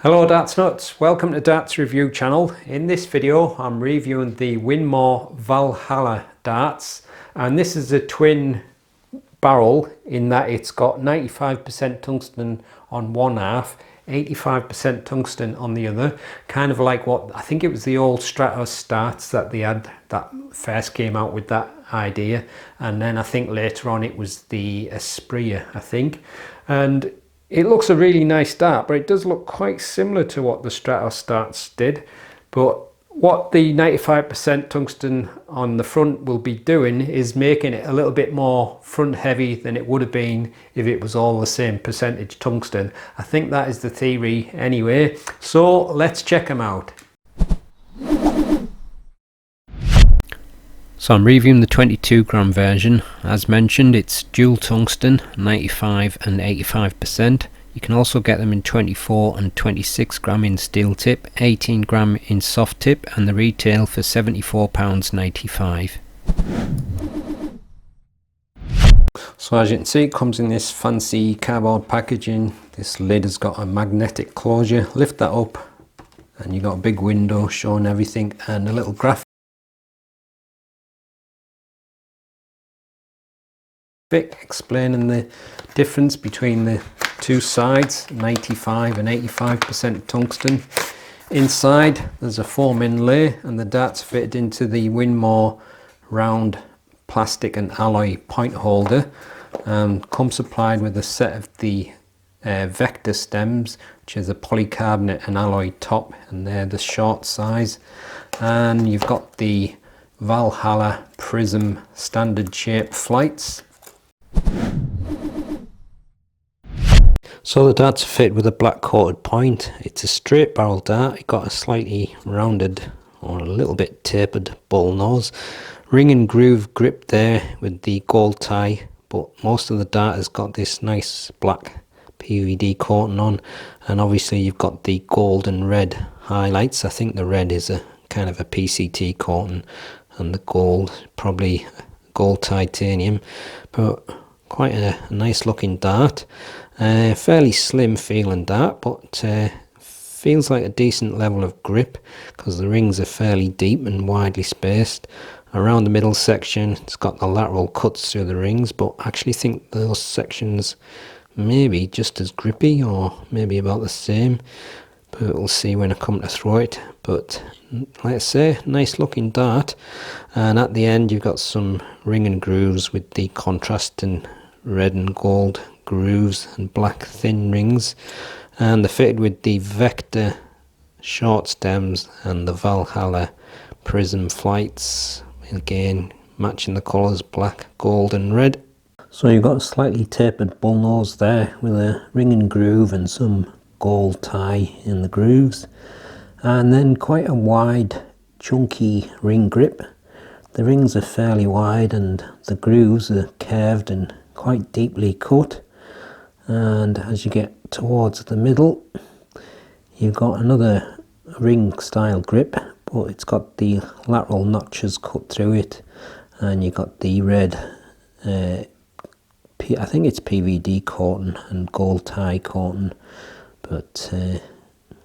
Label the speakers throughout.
Speaker 1: Hello Darts Nuts, welcome to Darts Review channel. In this video I'm reviewing the Winmau VALHALLA darts, and this is a twin barrel in that it's got 95% tungsten on one half, 85% tungsten on the other, kind of like what I think it was the old Stratos darts that they had that first came out with that idea, and then I think later on it was the Esprit, I think. And it looks a really nice dart, but it does look quite similar to what the Stratos darts did. But what the 95% tungsten on the front will be doing is making it a little bit more front heavy than it would have been if it was all the same percentage tungsten. I think that is the theory anyway. So let's check them out. So I'm reviewing the 22 gram version. As mentioned, it's dual tungsten, 95 and 85%. You can also get them in 24 and 26 gram in steel tip, 18 gram in soft tip, and the retail for £74.95. So as you can see, it comes in this fancy cardboard packaging. This lid has got a magnetic closure. Lift that up and you've got a big window showing everything and a little graphic explaining the difference between the two sides, 95 and 85% tungsten. Inside there's a foam inlay and the darts fitted into the Winmau round plastic and alloy point holder. Come supplied with a set of the vector stems, which is a polycarbonate and alloy top, and they're the short size. And you've got the Valhalla prism standard shape flights. So the darts are fitted with a black coated point. It's a straight barrel dart. It got a slightly rounded or a little bit tapered bull nose. Ring and groove grip there with the gold tie, but most of the dart has got this nice black PVD coating on, and obviously you've got the gold and red highlights. I think the red is a kind of a PCT coating and the gold probably gold titanium, but quite a nice looking dart. Fairly slim feeling dart, but feels like a decent level of grip because the rings are fairly deep and widely spaced. Around the middle section it's got the lateral cuts through the rings, but I actually think those sections maybe just as grippy or maybe about the same, but we'll see when I come to throw it. But like I say, nice looking dart. And at the end you've got some ring and grooves with the contrasting red and gold grooves and black thin rings, and they're fitted with the vector short stems and the Valhalla prism flights, again matching the colours black, gold and red. So you've got a slightly tapered bull nose there with a ring and groove and some gold tie in the grooves, and then quite a wide chunky ring grip. The rings are fairly wide and the grooves are curved and quite deeply cut, and as you get towards the middle you've got another ring style grip, but it's got the lateral notches cut through it, and you've got the red I think it's PVD coating and gold tie coating, but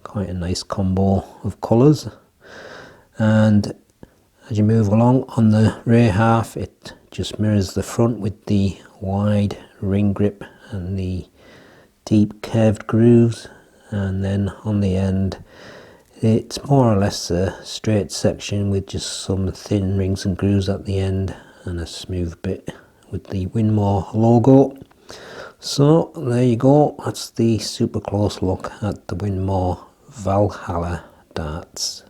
Speaker 1: quite a nice combo of colours. And as you move along on the rear half, it just mirrors the front with the wide ring grip and the deep curved grooves, and then on the end it's more or less a straight section with just some thin rings and grooves at the end and a smooth bit with the Winmau logo. So there you go, that's the super close look at the Winmau VALHALLA darts.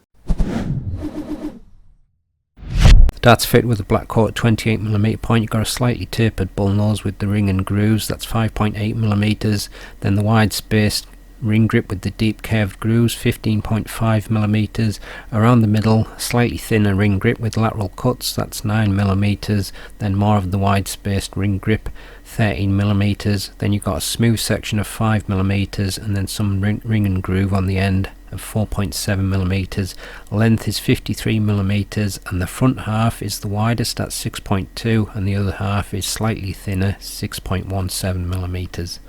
Speaker 1: The darts fit with a black coated 28mm point. You've got a slightly tapered bull nose with the ring and grooves, that's 5.8mm. Then the wide spaced ring grip with the deep curved grooves, 15.5mm. Around the middle, slightly thinner ring grip with lateral cuts, that's 9mm. Then more of the wide spaced ring grip, 13mm. Then you've got a smooth section of 5mm, and then some ring and groove on the end of 4.7mm. Length is 53mm, and the front half is the widest at 6.2, and the other half is slightly thinner, 6.17mm.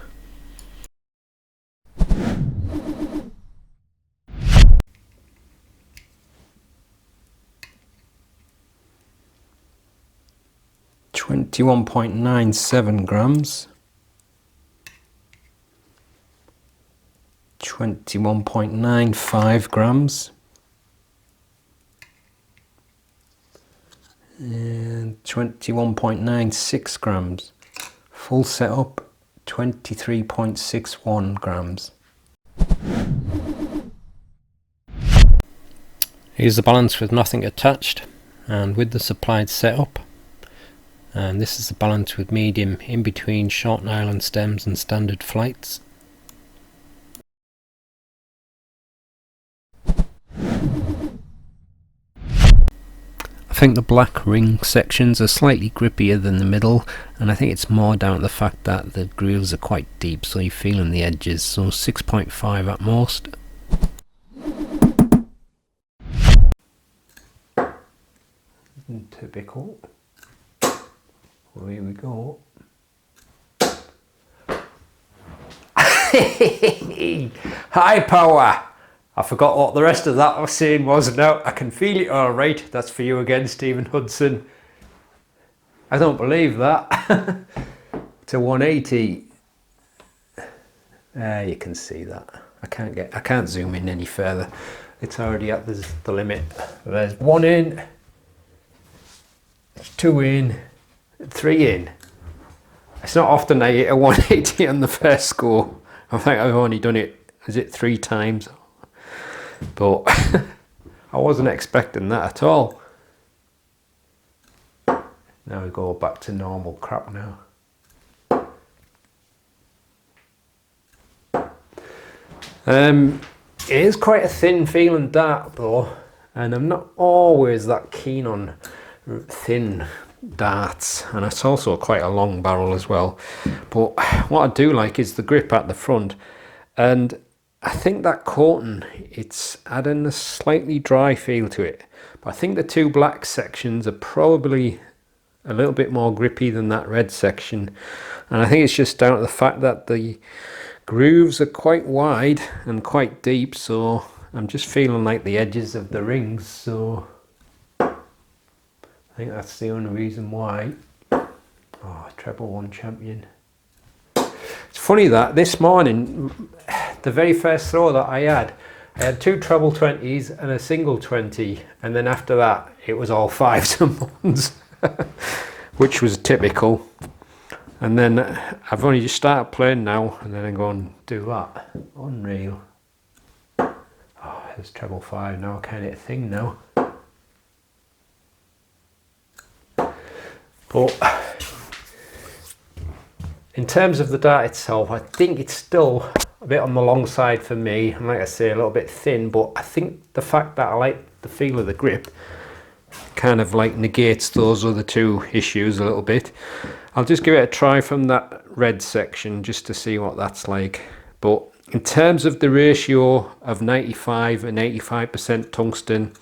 Speaker 1: 21.97 grams, 21.95 grams, and 21.96 grams. Full setup, 23.61 grams. Here's the balance with nothing attached and with the supplied setup. And this is the balance with medium in between short nylon stems and standard flights. I think the black ring sections are slightly grippier than the middle, and I think it's more down to the fact that the grooves are quite deep, so you're feeling the edges. So 6.5 at most. Typical. Well, here we go. High power! I forgot what the rest of that I was saying was. Now I can feel it all right. That's for you again, Stephen Hudson. I don't believe that. It's a 180. You can see that. I can't zoom in any further. It's already at the limit. There's 1 in, 2 in, 3 in. It's not often I hit a 180 on the first go. I think I've only done it, is it 3 times? But I wasn't expecting that at all. Now we go back to normal crap now. It is quite a thin feeling dart though, and I'm not always that keen on thin darts, and it's also quite a long barrel as well. But what I do like is the grip at the front, and I think that coating, it's adding a slightly dry feel to it. But I think the 2 black sections are probably a little bit more grippy than that red section, and I think it's just down to the fact that the grooves are quite wide and quite deep, so I'm just feeling like the edges of the rings, so I think that's the only reason why. Oh, treble 1 champion. It's funny that this morning, the very first throw that I had 2 treble 20s and a single 20, and then after that it was all 5s and 1s, which was typical. And then I've only just started playing now, and then I'm going to do that. Unreal. Oh, there's treble 5 now, I can't hit a thing now. But in terms of the dart itself, I think it's still a bit on the long side for me, and like I say, a little bit thin, but I think the fact that I like the feel of the grip kind of like negates those other 2 issues a little bit. I'll just give it a try from that red section just to see what that's like. But in terms of the ratio of 95 and 85% tungsten,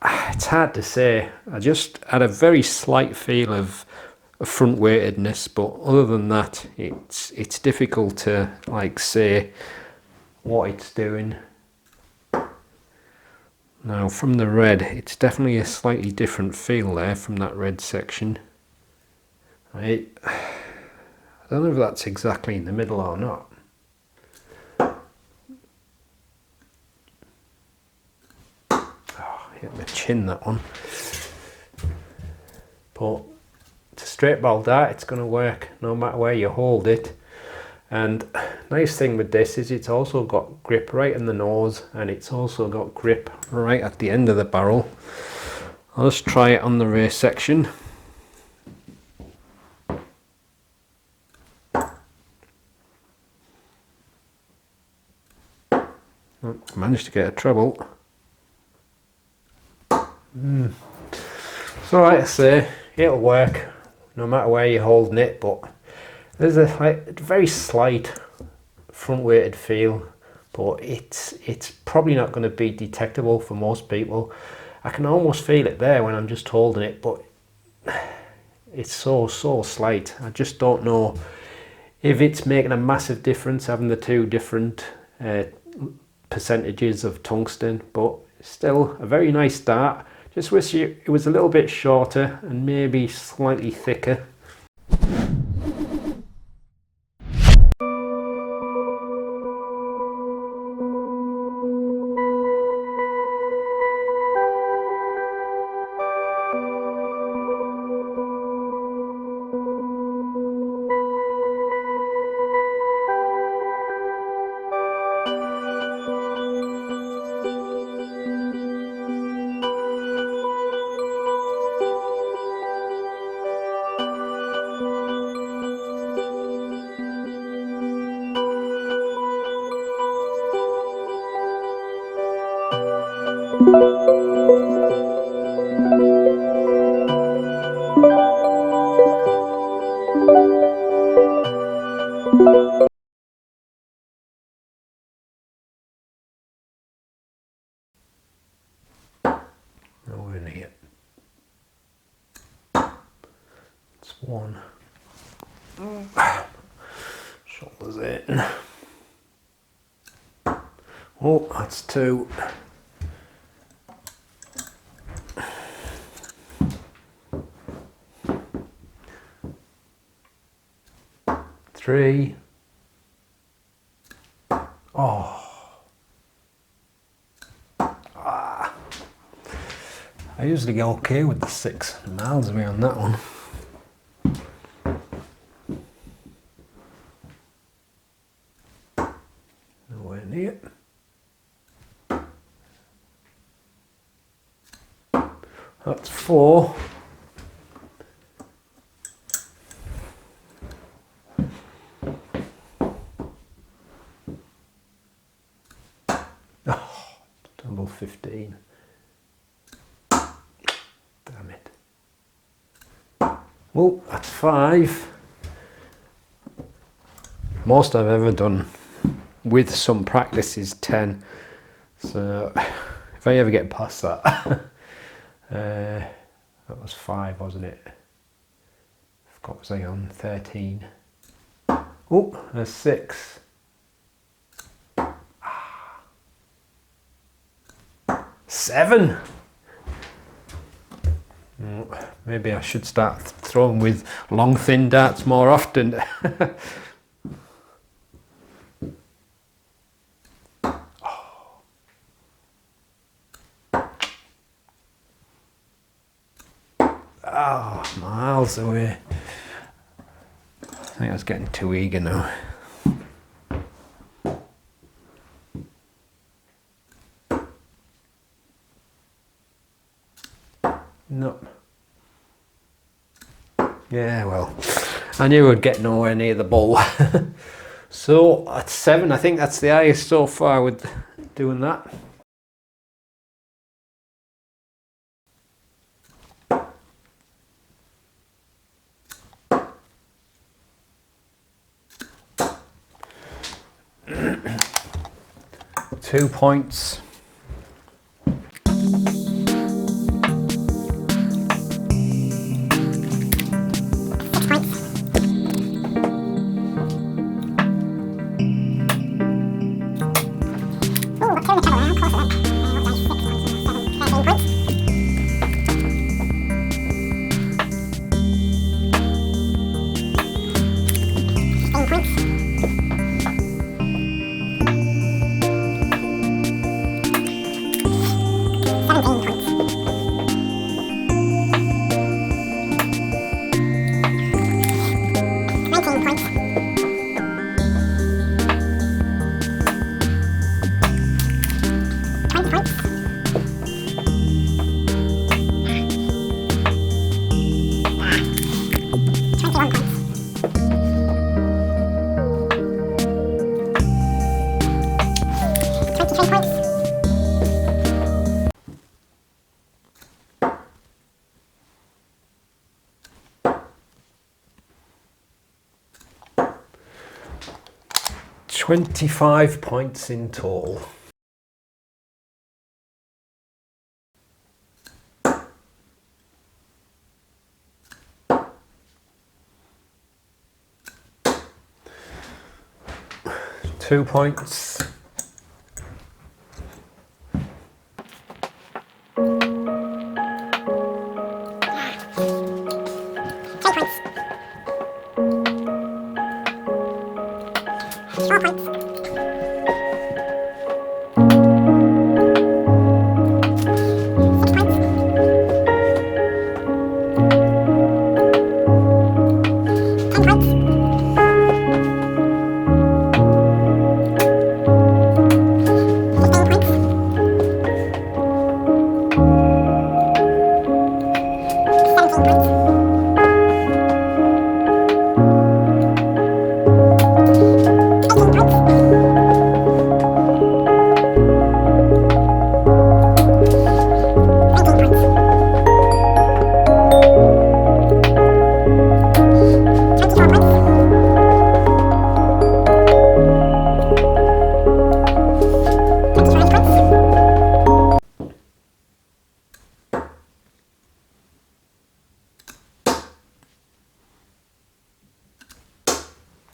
Speaker 1: it's hard to say. I just had a very slight feel of front weightedness, but other than that, it's difficult to like say what it's doing. Now from the red, it's definitely a slightly different feel there from that red section. I don't know if that's exactly in the middle or not. Oh, hit my chin, that one. But it's a straight ball dart, it's going to work no matter where you hold it. And nice thing with this is it's also got grip right in the nose, and it's also got grip right at the end of the barrel. I'll just try it on the race section. Oh, managed to get a treble. It's alright to say, it'll work no matter where you're holding it, but there's a very slight front weighted feel, but it's probably not going to be detectable for most people. I can almost feel it there when I'm just holding it, but it's so slight. I just don't know if it's making a massive difference having the 2 different percentages of tungsten, but still a very nice dart. Just wish it was a little bit shorter and maybe slightly thicker. Nowhere near. It's one. Shoulders in. Oh, that's two. Three. Oh. I usually get okay with the 6 miles away on that one. Nowhere near. That's 4. Oh, double 15. Damn it. Well, that's 5. Most I've ever done with some practice is 10. So if I ever get past that, that was 5, wasn't it? What was I on? 13. Oh, there's 6. 7. Maybe I should start throwing with long, thin darts more often. Oh, miles away. I think I was getting too eager now. No. Yeah, well, I knew I'd get nowhere near the ball. So at 7, I think that's the highest so far with doing that. Two points. $25 points in total. Two points.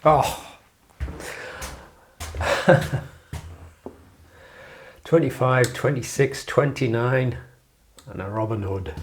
Speaker 1: Oh. 25, 26, 29 and a Robin Hood.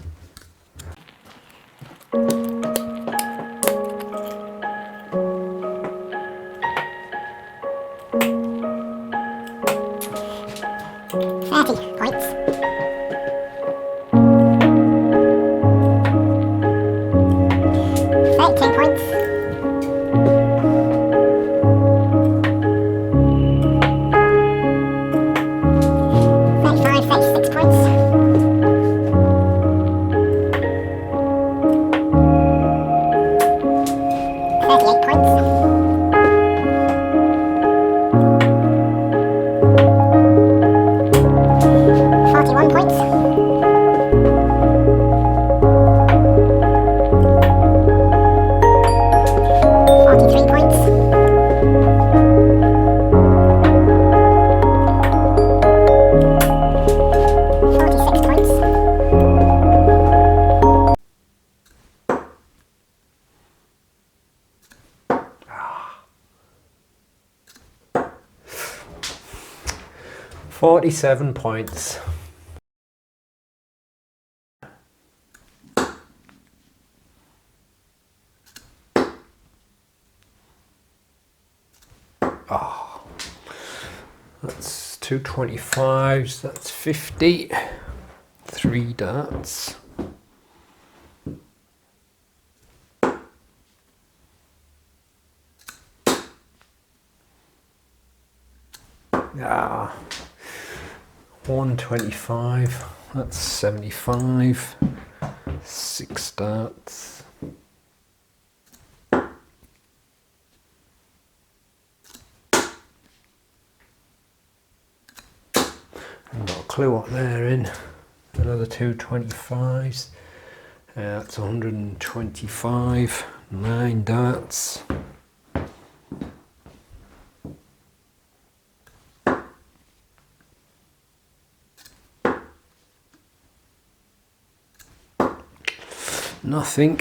Speaker 1: $47 points. Oh, that's 225s, that's 50. 3 darts. Ah, 125, that's 75. 6 darts. I've got a clue what they're in. Another 225s. That's 125. 9 darts. Nothing.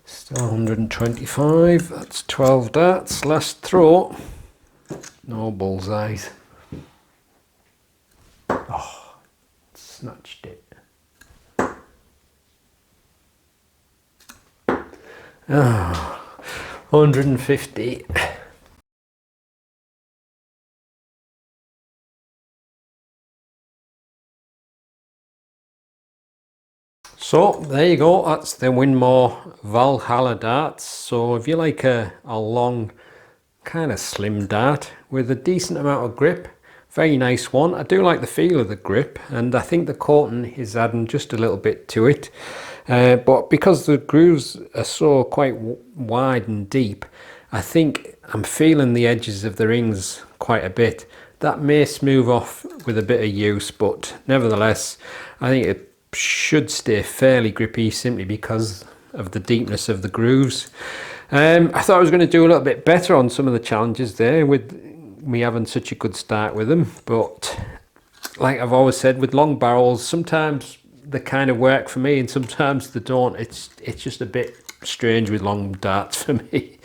Speaker 1: Still 125. That's 12 darts. Last throw. No bullseyes. Oh, snatched it. Oh, 150. So there you go, that's the Winmau Valhalla darts. So if you like a long kind of slim dart with a decent amount of grip, very nice one. I do like the feel of the grip, and I think the coating is adding just a little bit to it. But because the grooves are so quite wide and deep, I think I'm feeling the edges of the rings quite a bit. That may smooth off with a bit of use, but nevertheless, I think it should stay fairly grippy simply because of the deepness of the grooves. I thought I was going to do a little bit better on some of the challenges there with me having such a good start with them, but like I've always said, with long barrels, sometimes they kind of work for me and sometimes they don't. It's just a bit strange with long darts for me.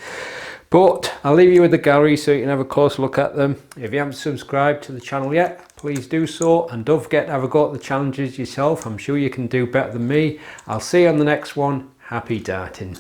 Speaker 1: But I'll leave you with the gallery so you can have a close look at them. If you haven't subscribed to the channel yet, please do so, and don't forget to have a go at the challenges yourself. I'm sure you can do better than me. I'll see you on the next one. Happy darting.